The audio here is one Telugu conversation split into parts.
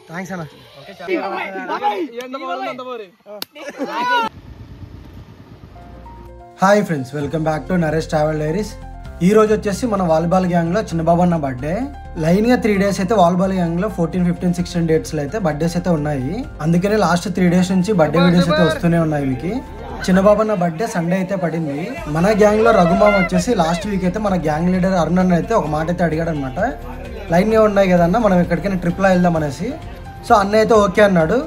థ్యాంక్స్ అన్న. Hi friends, welcome back to Naresh travel diaries. ఈ రోజు వచ్చేసి మన వాలీబాల్ గ్యాంగ్ లో చిన్నబాబు అన్న బర్త్డే. లైన్ గా 3 days అయితే వాలీబాల్ గ్యాంగ్ లో 14, 15, 16 dates లో అయితే బర్త్డేస్ అయితే ఉన్నాయి. అందుకనే లాస్ట్ 3 days నుంచి బర్త్డే వీడియోస్ అయితే వస్తూనే ఉన్నాయి వీళ్ళకి. చిన్నబాబు అన్న బర్త్డే సండే అయితే పడింది. మన గ్యాంగ్ లో రఘుమామ వచ్చేసి లాస్ట్ వీక్ అయితే మన గ్యాంగ్ లీడర్ అరుణ్ అన్న అయితే ఒక మాట అయితే అడిగాడు అనమాట. లైన్ గా ఉన్నాయి కదన్న, మనం ఎక్కడికైనా ట్రిప్ లో వెళ్దాం అనేసి. సో అన్న అయితే ఓకే అన్నాడు.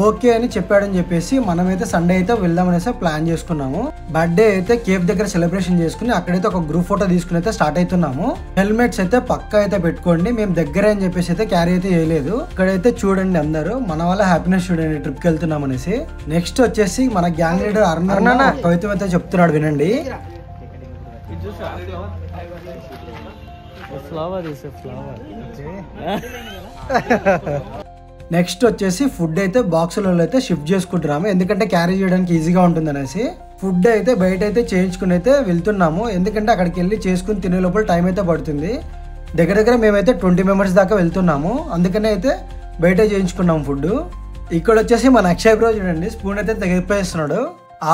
ఓకే అని చెప్పాడని చెప్పేసి మనమైతే సండే అయితే వెళ్దామనేసి ప్లాన్ చేసుకున్నాము. బర్త్డే అయితే కేఫ్ దగ్గర సెలబ్రేషన్ చేసుకుని అక్కడైతే ఒక గ్రూప్ ఫోటో తీసుకుని అయితే స్టార్ట్ అవుతున్నాము. హెల్మెట్స్ అయితే పక్కా అయితే పెట్టుకోండి, మేము దగ్గరే అని చెప్పేసి అయితే క్యారీ అయితే చేయలేదు. ఇక్కడైతే చూడండి అందరూ మన వాళ్ళ హ్యాపీనెస్ చూడండి ట్రిప్ కి వెళ్తున్నాం అనేసి. నెక్స్ట్ వచ్చేసి మన గ్యాంగ్ లీడర్ అరుణ్ కవిత్వం అయితే చెప్తున్నాడు, వినండి. నెక్స్ట్ వచ్చేసి ఫుడ్ అయితే బాక్సులలో అయితే షిఫ్ట్ చేసుకుంటున్నాము, ఎందుకంటే క్యారీ చేయడానికి ఈజీగా ఉంటుంది అనేసి. ఫుడ్ అయితే బయట అయితే చేయించుకుని అయితే వెళ్తున్నాము, ఎందుకంటే అక్కడికి వెళ్ళి చేసుకుని తినే లోపల టైం అయితే పడుతుంది. దగ్గర దగ్గర మేమైతే 20 members దాకా వెళ్తున్నాము, అందుకనే అయితే బయట చేయించుకున్నాము ఫుడ్. ఇక్కడ వచ్చేసి మన అక్షయ్ బ్రో చూడండి, స్పూన్ అయితే తెగిపోయిస్తున్నాడు.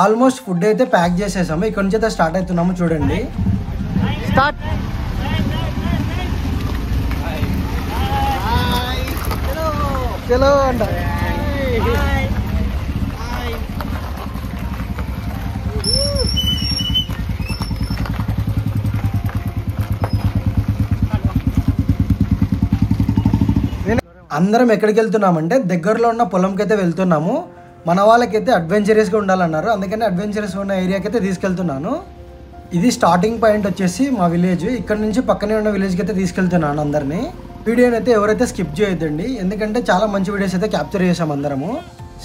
ఆల్మోస్ట్ ఫుడ్ అయితే ప్యాక్ చేసేసాము, ఇక్కడ నుంచి అయితే స్టార్ట్ అవుతున్నాము. చూడండి స్టార్ట్. చలో అంట. అందరం ఎక్కడికి వెళ్తున్నామంటే దగ్గరలో ఉన్న పొలంకి అయితే వెళ్తున్నాము. మన వాళ్ళకైతే అడ్వెంచరస్గా ఉండాలన్నారు, అందుకని అడ్వెంచరస్ ఉన్న ఏరియాకి అయితే తీసుకెళ్తున్నాను. ఇది స్టార్టింగ్ పాయింట్ వచ్చేసి మా విలేజ్. ఇక్కడ నుంచి పక్కనే ఉన్న విలేజ్కి అయితే తీసుకెళ్తున్నాను అందరినీ. వీడియోని అయితే ఎవరైతే స్కిప్ చేయొద్దండి, ఎందుకంటే చాలా మంచి వీడియోస్ అయితే క్యాప్చర్ చేసాం అందరము.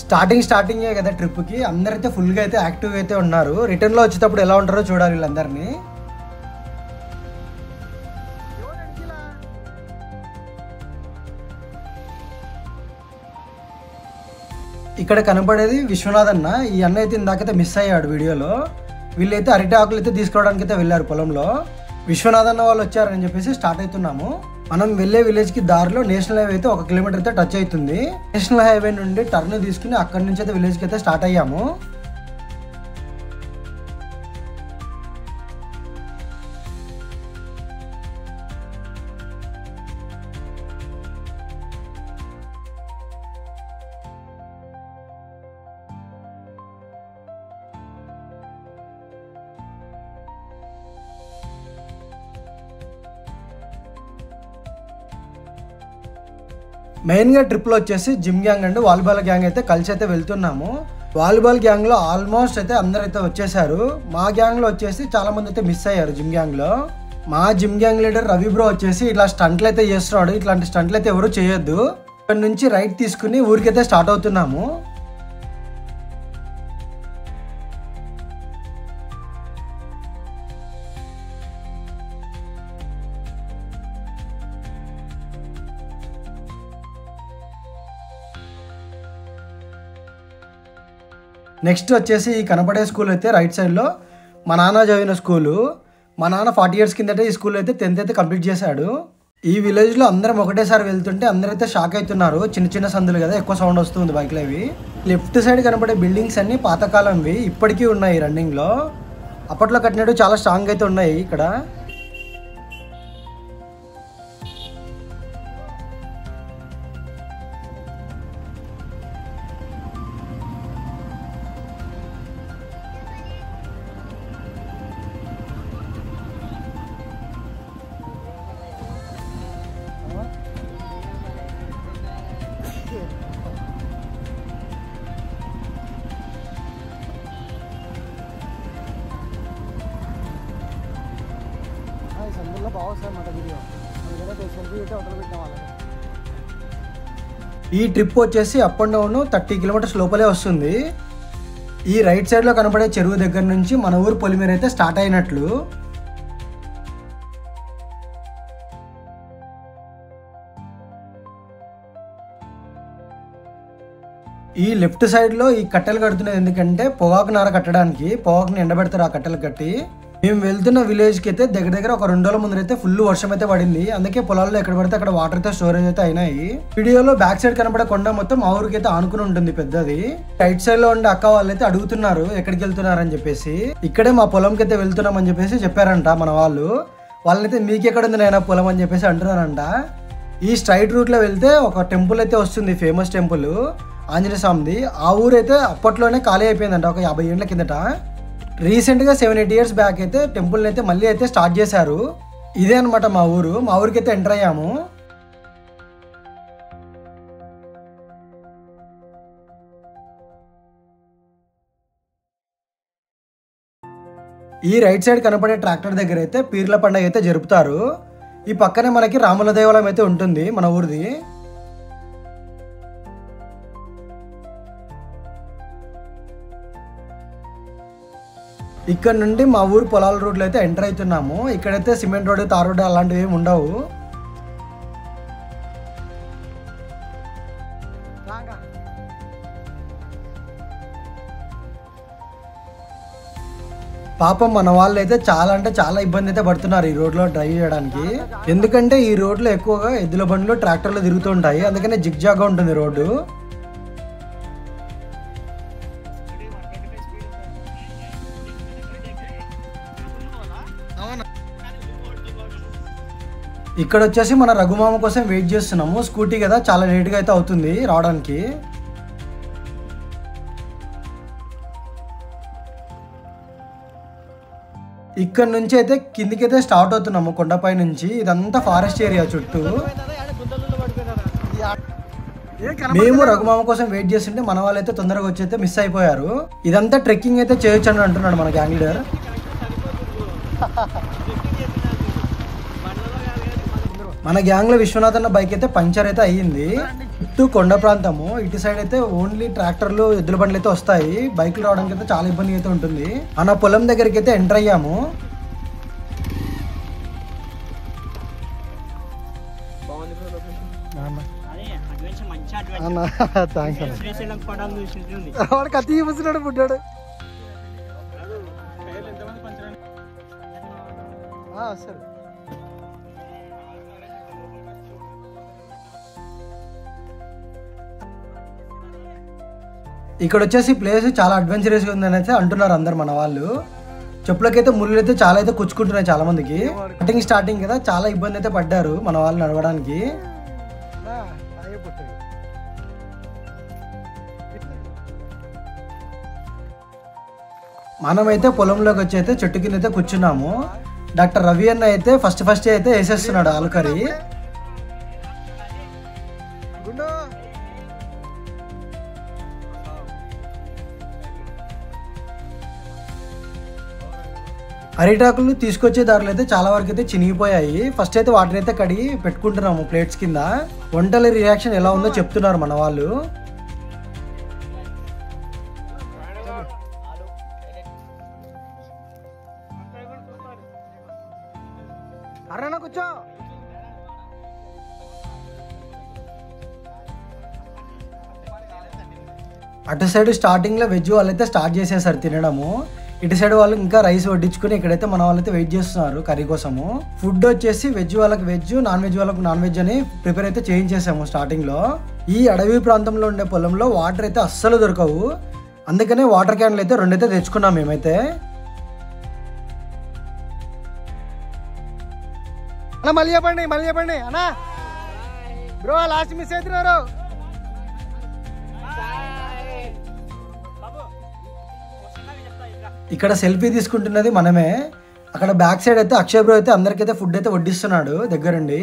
స్టార్టింగే కదా ట్రిప్కి, అందరైతే ఫుల్గా అయితే యాక్టివ్గా అయితే ఉన్నారు. రిటర్న్లో వచ్చేటప్పుడు ఎలా ఉంటారో చూడాలి వీళ్ళందరినీ. ఇక్కడ కనపడేది విశ్వనాథ్ అన్న. ఈ అన్న అయితే ఇందాకైతే మిస్ అయ్యాడు వీడియోలో. వీళ్ళైతే అరటి ఆకులు అయితే తీసుకోవడానికి అయితే వెళ్ళారు పొలంలో. విశ్వనాథ్ అన్న వాళ్ళు వచ్చారని చెప్పేసి స్టార్ట్ అవుతున్నాము. మనం వెళ్ళే విలేజ్కి దారిలో నేషనల్ హైవే అయితే 1 kilometer అయితే టచ్ అవుతుంది. నేషనల్ హైవే నుండి టర్న్ తీసుకుని అక్కడి నుంచి అయితే విలేజ్కి అయితే స్టార్ట్ అయ్యాము. మెయిన్గా ట్రిప్లో వచ్చేసి gym gang and volleyball gang అయితే కలిసి అయితే వెళ్తున్నాము. వాలీబాల్ గ్యాంగ్లో ఆల్మోస్ట్ అయితే అందరైతే వచ్చేసారు. మా గ్యాంగ్లో వచ్చేసి చాలా మంది అయితే మిస్ అయ్యారు జిమ్ గ్యాంగ్లో. మా gym gang leader Ravi bro వచ్చేసి ఇట్లా స్టంట్లు అయితే చేస్తున్నాడు. ఇట్లాంటి స్టంట్లు అయితే ఎవరు చేయొద్దు. ఇక్కడ నుంచి రైట్ తీసుకుని ఊరికైతే స్టార్ట్ అవుతున్నాము. నెక్స్ట్ వచ్చేసి ఈ కనపడే స్కూల్ అయితే రైట్ సైడ్లో మా నాన్న చదివిన స్కూలు. మా నాన్న 40 years కిందటే ఈ స్కూల్ అయితే 10th అయితే కంప్లీట్ చేశాడు. ఈ విలేజ్లో అందరం ఒకటేసారి వెళ్తుంటే అందరైతే షాక్ అవుతున్నారు. చిన్న చిన్న సందులు కదా, ఎక్కువ సౌండ్ వస్తుంది బైక్లో. ఇవి లెఫ్ట్ సైడ్ కనపడే బిల్డింగ్స్ అన్ని పాతకాలంవి, ఇప్పటికీ ఉన్నాయి రన్నింగ్లో. అప్పట్లో కట్టినట్టు చాలా స్ట్రాంగ్ అయితే ఉన్నాయి ఇక్కడ. ఈ ట్రిప్ వచ్చేసి అప్ అండ్ డౌన్ 30 kilometers లోపలే వస్తుంది. ఈ రైట్ సైడ్లో కనపడే చెరువు దగ్గర నుంచి మన ఊరు పొలిమేర అయితే స్టార్ట్ అయినట్లు. ఈ లెఫ్ట్ సైడ్లో ఈ కట్టెలు కడుతున్నది ఎందుకంటే పొగాకు నార కట్టడానికి. పొగాకుని ఎండబెడతారు ఆ కట్టెలు కట్టి. మేము వెళ్తున్న విలేజ్ కి అయితే దగ్గర దగ్గర ఒక 2 రోజుల ముందు అయితే ఫుల్ వర్షం అయితే పడింది. అందుకే పొలాల్లో ఎక్కడ పడితే అక్కడ వాటర్ అయితే స్టోరేజ్ అయితే అయినాయి. వీడియోలో బ్యాక్ సైడ్ కనపడే కొండ మొత్తం మా ఊరికి అయితే ఆనుకుని ఉంటుంది పెద్దది. రైట్ సైడ్ లో ఉండే అక్క వాళ్ళు అయితే అడుగుతున్నారు ఎక్కడికి వెళ్తున్నారు అని చెప్పేసి. ఇక్కడే మా పొలంకి అయితే వెళ్తున్నాం అని చెప్పేసి చెప్పారంట మన వాళ్ళు. వాళ్ళైతే మీకెక్కడ ఉంది నాయనా పొలం అని చెప్పేసి అంటున్నారంట. ఈ స్ట్రైట్ రూట్ లో వెళ్తే ఒక టెంపుల్ అయితే వస్తుంది, ఫేమస్ టెంపుల్ ఆంజనేయ స్వామిది. ఆ ఊరు అయితే అప్పట్లోనే ఖాళీ అయిపోయిందంట ఒక 50 ఏళ్ల కిందట. రీసెంట్గా 7-8 ఇయర్స్ బ్యాక్ అయితే టెంపుల్ని అయితే మళ్ళీ అయితే స్టార్ట్ చేశారు. ఇదే అనమాట మా ఊరు. మా ఊరికి అయితే ఎంటర్ అయ్యాము. ఈ రైట్ సైడ్ కనపడే ట్రాక్టర్ దగ్గర అయితే పీర్ల పండుగ అయితే జరుపుతారు. ఈ పక్కనే మనకి రాముల దేవాలయం అయితే ఉంటుంది మన ఊరిది. ఇక్కడ నుండి మా ఊరు పొలాల రోడ్లు అయితే ఎంటర్ అవుతున్నాము. ఇక్కడైతే సిమెంట్ రోడ్డు, తార్ రోడ్డు అలాంటివి ఏమి ఉండవు. పాపం మన వాళ్ళు అయితే చాలా అంటే చాలా ఇబ్బంది అయితే పడుతున్నారు ఈ రోడ్లో డ్రైవ్ చేయడానికి. ఎందుకంటే ఈ రోడ్లో ఎక్కువగా ఎద్దుల బండ్లు, ట్రాక్టర్లు తిరుగుతుంటాయి. అందుకనే జిగ్జాగ్గా ఉంటుంది రోడ్డు. ఇక్కడ వచ్చేసి మన రఘుమామ కోసం వెయిట్ చేస్తున్నాము. స్కూటీ కదా, చాలా లేట్గా అయితే అవుతుంది రావడానికి. ఇక్కడ నుంచి అయితే కిందికైతే స్టార్ట్ అవుతున్నాము కొండపై నుంచి. ఇదంతా ఫారెస్ట్ ఏరియా చుట్టూ. మేము రఘుమామ కోసం వెయిట్ చేస్తుంటే మన వాళ్ళు అయితే తొందరగా వచ్చి అయితే మిస్ అయిపోయారు. ఇదంతా ట్రెక్కింగ్ అయితే చేయొచ్చు అని అంటున్నాడు మన గ్యాంగ్ లీడర్. మన గ్యాంగ్ లో విశ్వనాథ్ అన్న బైక్ అయితే పంచర్ అయితే అయ్యింది. చుట్టూ కొండ ప్రాంతము. ఇటు సైడ్ అయితే ఓన్లీ ట్రాక్టర్లు, ఎద్దుల బండ్లు అయితే వస్తాయి. బైక్లు రావడానికి అయితే చాలా ఇబ్బంది అయితే ఉంటుంది. మన పొలం దగ్గరికి అయితే ఎంటర్ అయ్యాము. కత్తి చూపిస్తున్నాడు పుట్టాడు. సరే ఇక్కడ వచ్చేసి ప్లేస్ చాలా అడ్వెంచరస్గా ఉందని అయితే అంటున్నారు అందరు మన వాళ్ళు. చెప్పులకైతే ముళ్ళు అయితే చాలా అయితే కుచ్చుకుంటున్నాయి చాలా మందికి. స్టార్టింగ్ కదా, చాలా ఇబ్బంది అయితే పడ్డారు మన వాళ్ళు నడవడానికి. మనమైతే పొలంలోకి వచ్చి అయితే చెట్టు కింద అయితే కూర్చున్నాము. డాక్టర్ రవి అన్న అయితే ఫస్ట్ అయితే వేసేస్తున్నాడు ఆలుకరి. అరిటాకులు తీసుకొచ్చే దారిలో అయితే చాలా వరకు అయితే చినిగిపోయాయి. ఫస్ట్ అయితే వాటిని అయితే కడిగి పెట్టుకుంటున్నాము ప్లేట్స్ కింద. వంటల రియాక్షన్ ఎలా ఉందో చెప్తున్నారు మన వాళ్ళు. కూర్చో. అటు సైడ్ స్టార్టింగ్ లో వెజ్ వాళ్ళు అయితే స్టార్ట్ చేసేసారు తినడము. ఇటు సైడ్ వాళ్ళు ఇంకా రైస్ వడ్డించుకుని ఇక్కడైతే మన వాళ్ళైతే వెయిట్ చేస్తున్నారు కర్రీ కోసము. ఫుడ్ వచ్చేసి వెజ్ వాళ్ళకి వెజ్, నాన్ వెజ్ వాళ్ళకి నాన్ వెజ్ అని ప్రిపేర్ అయితే చేయించేసాము స్టార్టింగ్ లో. ఈ అడవి ప్రాంతంలో ఉండే పొలంలో వాటర్ అయితే అస్సలు దొరకవు. అందుకనే వాటర్ క్యాన్లు అయితే 2 అయితే తెచ్చుకున్నాం మేమైతే. మళ్ళీ చెప్పండి అన్నా బ్రో, లాస్ట్ మిస్ అవుతున్నారు. ఇక్కడ సెల్ఫీ తీసుకుంటున్నది మనమే. అక్కడ బ్యాక్ సైడ్ అయితే అక్షయ్ బ్రో అయితే అందరికైతే ఫుడ్ అయితే వడ్డిస్తున్నాడు దగ్గరుండి.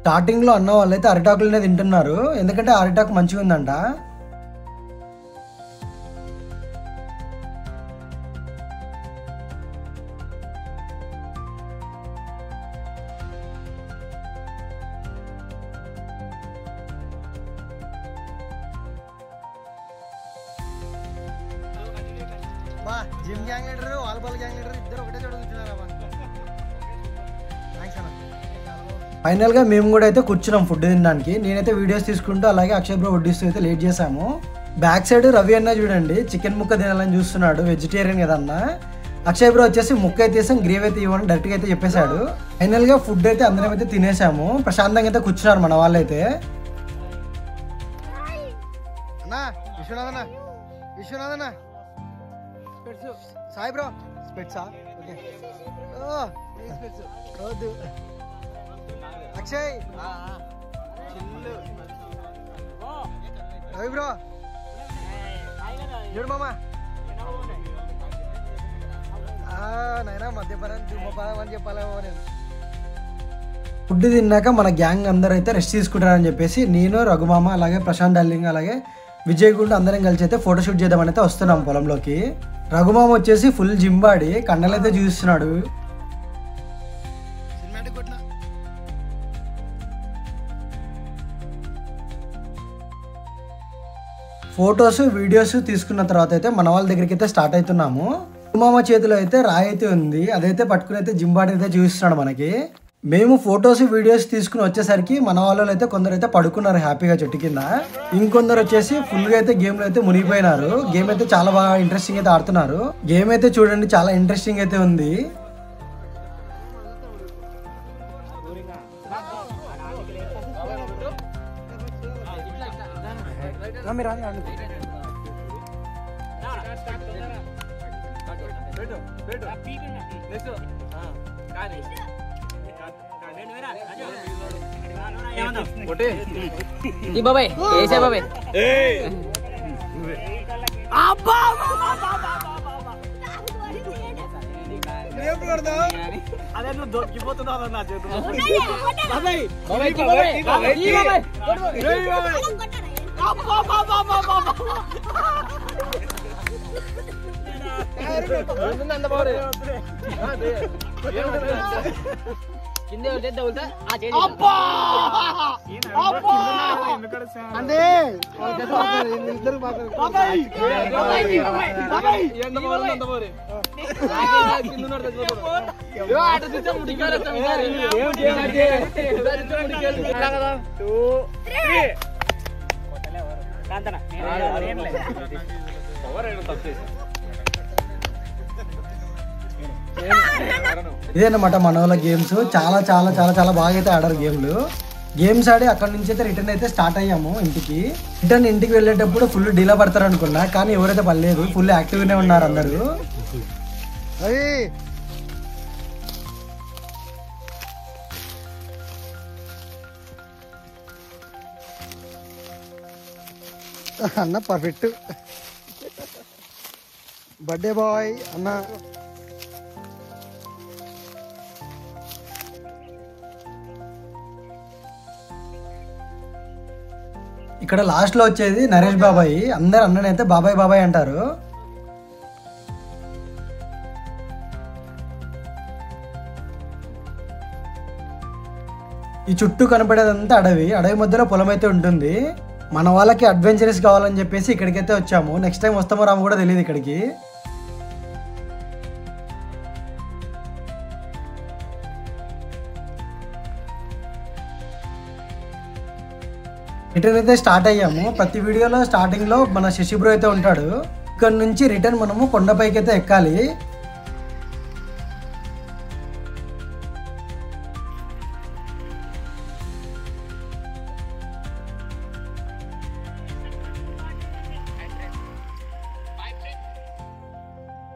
స్టార్టింగ్ లో అన్న వాళ్ళైతే అరిటాకులనే తింటున్నారు, ఎందుకంటే అరిటాకు మంచిగా ఉందంట. Gym gang leader, volleyball gang leader ఇద్దరు ఒకటే చోట కూర్చున్నారు. ఫైనల్గా మేము కూడా అయితే కూర్చున్నాం ఫుడ్ తినడానికి. నేనైతే వీడియోస్ తీసుకుంటూ అలాగే అక్షయ్ బ్రో వడ్డిస్తూ అయితే లేట్ చేశాము. బ్యాక్ సైడ్ రవి అన్న చూడండి చికెన్ ముక్క తినాలని చూస్తున్నాడు, వెజిటేరియన్ కదన్నా. అక్షయ్ బ్రో వచ్చేసి ముక్క అయితే తీసాం, గ్రేవీ అయితే ఇవ్వని డైరెక్ట్గా అయితే చెప్పేశాడు. ఫైనల్గా ఫుడ్ అయితే అందరం అయితే తినేసాము, ప్రశాంతంగా అయితే కూర్చున్నారు మన వాళ్ళు అయితే. విశ్వనాథనా సాయి బ్రో స్పెట్సా ఓకే అక్షయ్ రవి బ్రో చూడు మామా నైనా మద్యపానం ధూమపానం అని చెప్పాలేమో నేను. ఫుడ్ తిన్నాక మన గ్యాంగ్ అందరూ అయితే రెస్ట్ తీసుకుంటారని చెప్పేసి నేను రఘుమామ అలాగే ప్రశాంత్ డార్లింగ్ అలాగే విజయ్ గుండు అందరం కలిసి అయితే ఫోటోషూట్ చేద్దామని అయితే వస్తున్నాం పొలంలోకి. రఘుమామ వచ్చేసి ఫుల్ జిమ్ బాడీ కండలైతే చూస్తున్నాడు. ఫొటోస్ వీడియోస్ తీసుకున్న తర్వాత అయితే మన వాళ్ళ దగ్గరికి అయితే స్టార్ట్ అవుతున్నాము. రఘుమామ చేతిలో అయితే రాయి అయితే ఉంది, అదైతే పట్టుకుని అయితే జిమ్ బాడీ అయితే చూస్తున్నాడు మనకి. మేము ఫొటోస్ వీడియోస్ తీసుకుని వచ్చేసరికి మన వాళ్ళు అయితే కొందరు అయితే పడుకున్నారు హ్యాపీగా చెట్టు కింద. ఇంకొందరు వచ్చేసి ఫుల్గా అయితే గేమ్లో అయితే మునిగిపోయినారు. గేమ్ అయితే చాలా బాగా ఇంట్రెస్టింగ్ అయితే ఆడుతున్నారు. గేమ్ అయితే చూడండి చాలా ఇంట్రెస్టింగ్ అయితే ఉంది. బాబాయ్ ఏసే బాబాయ్ అదే నువ్వు దొరికిపోతున్నావు నా చేతుల్లో. కింద ఇదేనమాట మన వాళ్ళ గేమ్స్. చాలా చాలా చాలా చాలా బాగా అయితే ఆడారు గేమ్స్ ఆడి అక్కడ నుంచి అయితే రిటర్న్ అయితే స్టార్ట్ అయ్యాము ఇంటికి. రిటర్న్ ఇంటికి వెళ్ళేటప్పుడు ఫుల్ డీలా పడతారు అనుకున్నా, కానీ ఎవరైతే పడలేదు, ఫుల్ యాక్టివ్గానే ఉన్నారు అందరూ. అన్న పర్ఫెక్ట్ బర్త్డే బాయ్ అన్న. ఇక్కడ లాస్ట్ లో వచ్చేది నరేష్ బాబాయ్. అందరు అన్ననైతే బాబాయ్ బాబాయ్ అంటారు. ఈ చుట్టూ కనపడేదంతా అడవి, అడవి మధ్యలో పొలం అయితే ఉంటుంది. మన వాళ్ళకి అడ్వెంచరస్ కావాలని చెప్పేసి ఇక్కడికైతే వచ్చాము. నెక్స్ట్ టైం వస్తామో రాము కూడా తెలియదు ఇక్కడికి. రిటర్న్ అయితే స్టార్ట్ అయ్యాము. ప్రతి వీడియోలో స్టార్టింగ్ లో మన శశి బ్రో అయితే ఉంటాడు. ఇక్కడ నుంచి రిటర్న్ మనము కొండపైకి అయితే ఎక్కాలి.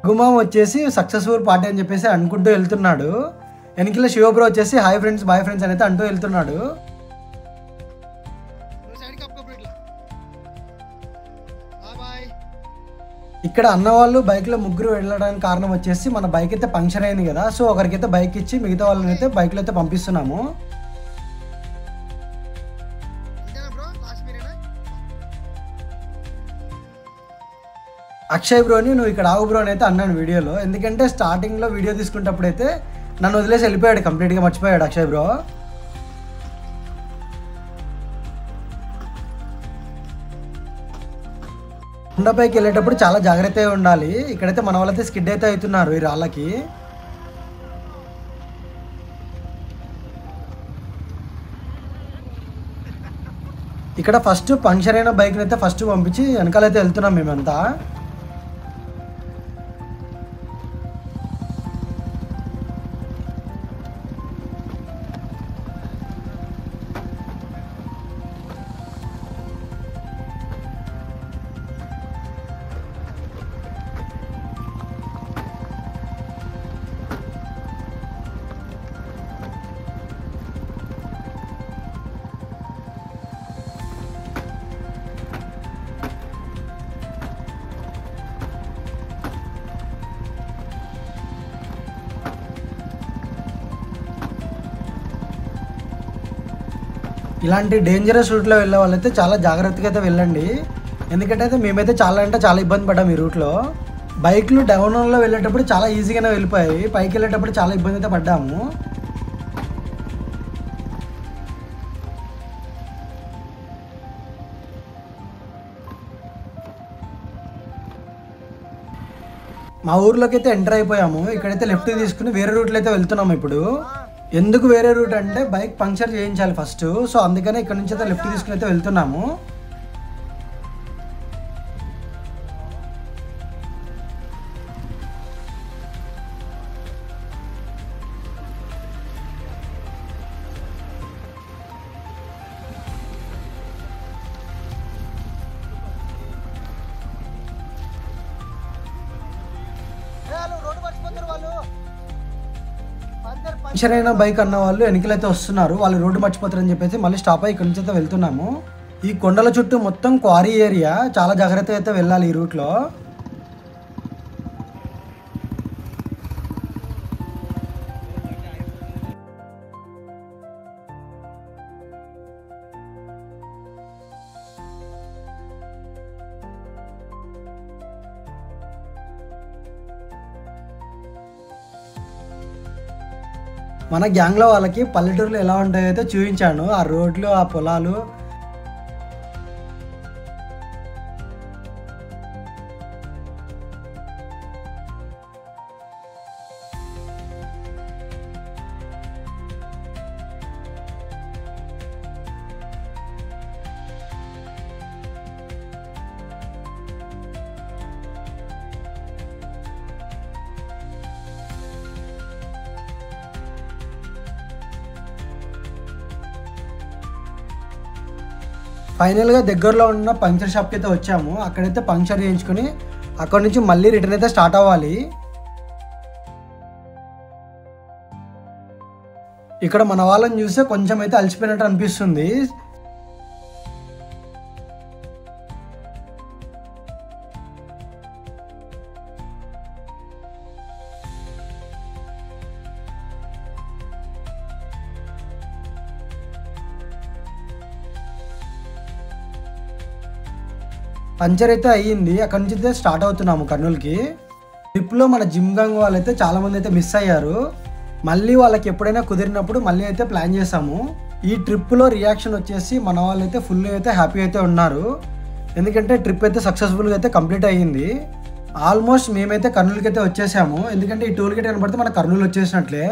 రఘుమామ వచ్చేసి సక్సెస్ఫుల్ పార్టీ అని చెప్పేసి అనుకుంటూ వెళ్తున్నాడు. వెనకల శివబ్రో వచ్చేసి హాయ్ ఫ్రెండ్స్ బాయ్ ఫ్రెండ్స్ అని అయితే అంటూ వెళ్తున్నాడు. ఇక్కడ అన్న వాళ్ళు బైక్లో ముగ్గురు వెళ్ళడానికి కారణం వచ్చేసి మన బైక్ అయితే పంక్చర్ అయింది కదా, సో ఒకరికైతే బైక్ ఇచ్చి మిగతా వాళ్ళని అయితే బైక్లో అయితే పంపిస్తున్నాము. అక్షయ్ బ్రోని నువ్వు ఇక్కడ ఆగు బ్రో అని అయితే అన్నాను వీడియోలో. ఎందుకంటే స్టార్టింగ్లో వీడియో తీసుకునేటప్పుడు అయితే నన్ను వదిలేసి వెళ్ళిపోయాడు, కంప్లీట్గా మర్చిపోయాడు అక్షయ్ బ్రో. కొండపైకి వెళ్ళేటప్పుడు చాలా జాగ్రత్తగా ఉండాలి. ఇక్కడైతే మన వాళ్ళైతే స్కిడ్ అయితే అవుతున్నారు ఈ రాళ్ళకి. ఇక్కడ ఫస్ట్ పంక్చర్ అయిన బైక్ని అయితే ఫస్ట్ పంపించి వెనకాలైతే వెళ్తున్నాం మేమంతా. ఇలాంటి డేంజరస్ రూట్లో వెళ్ళే వాళ్ళైతే చాలా జాగ్రత్తగా అయితే వెళ్ళండి. ఎందుకంటే అయితే మేమైతే చాలా అంటే చాలా ఇబ్బంది పడ్డాం ఈ రూట్లో. బైక్లు డౌన్లో వెళ్ళేటప్పుడు చాలా ఈజీగానే వెళ్ళిపోయాయి, పైకి వెళ్ళేటప్పుడు చాలా ఇబ్బంది అయితే పడ్డాము. మా ఊర్లోకి అయితే ఎంటర్ అయిపోయాము. ఇక్కడైతే లెఫ్ట్ తీసుకుని వేరే రూట్లో అయితే వెళ్తున్నాము. ఇప్పుడు ఎందుకు వేరే రూట్ అంటే బైక్ పంక్చర్ చేయించాలి ఫస్ట్, సో అందుకనే ఇక్కడ నుంచి అయితే లెఫ్ట్ తీసుకుని అయితే వెళ్తున్నాము. పంక్చర్ అయిన బైక్ అన్న వాళ్ళు వెనకలైతే వస్తున్నారు, వాళ్ళు రోడ్డు మర్చిపోతారని చెప్పేసి మళ్ళీ స్టాప్ అయ్యి ఇక్కడ నుంచి అయితే వెళ్తున్నాము. ఈ కొండల చుట్టూ మొత్తం క్వారీ ఏరియా, చాలా జాగ్రత్తగా అయితే వెళ్ళాలి ఈ రూట్లో. మన గ్యాంగ్లో వాళ్ళకి పల్లెటూరులో ఎలా ఉంటాయో అయితే చూపించాను, ఆ రోడ్లు, ఆ పొలాలు. ఫైనల్గా దగ్గరలో ఉన్న పంక్చర్ షాప్కి అయితే వచ్చాము. అక్కడైతే పంక్చర్ చేయించుకొని అక్కడ నుంచి మళ్ళీ రిటర్న్ అయితే స్టార్ట్ అవ్వాలి. ఇక్కడ మన వాళ్ళని చూస్తే కొంచెం అయితే అలసిపోయినట్టు అనిపిస్తుంది. పంచర్ అయితే అయ్యింది, అక్కడి నుంచి అయితే స్టార్ట్ అవుతున్నాము కర్నూలుకి. ట్రిప్లో మన జిమ్ గంగ్ వాళ్ళైతే చాలామంది అయితే మిస్ అయ్యారు. మళ్ళీ వాళ్ళకి ఎప్పుడైనా కుదిరినప్పుడు మళ్ళీ అయితే ప్లాన్ చేసాము. ఈ ట్రిప్లో రియాక్షన్ వచ్చేసి మన వాళ్ళైతే ఫుల్ అయితే హ్యాపీ అయితే ఉన్నారు. ఎందుకంటే ట్రిప్ అయితే సక్సెస్ఫుల్గా అయితే కంప్లీట్ అయ్యింది. ఆల్మోస్ట్ మేమైతే కర్నూలుకి అయితే వచ్చేసాము. ఎందుకంటే ఈ టోల్ గేట్ కనబడితే మన కర్నూలు వచ్చేసినట్లే.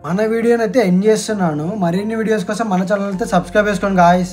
మన వీడియోని అయితే ఎంజాయ్ చేస్తున్నాను. మరిన్ని వీడియోస్ కోసం మన ఛానల్ అయితే సబ్స్క్రైబ్ చేసుకోండి గాయ్స్.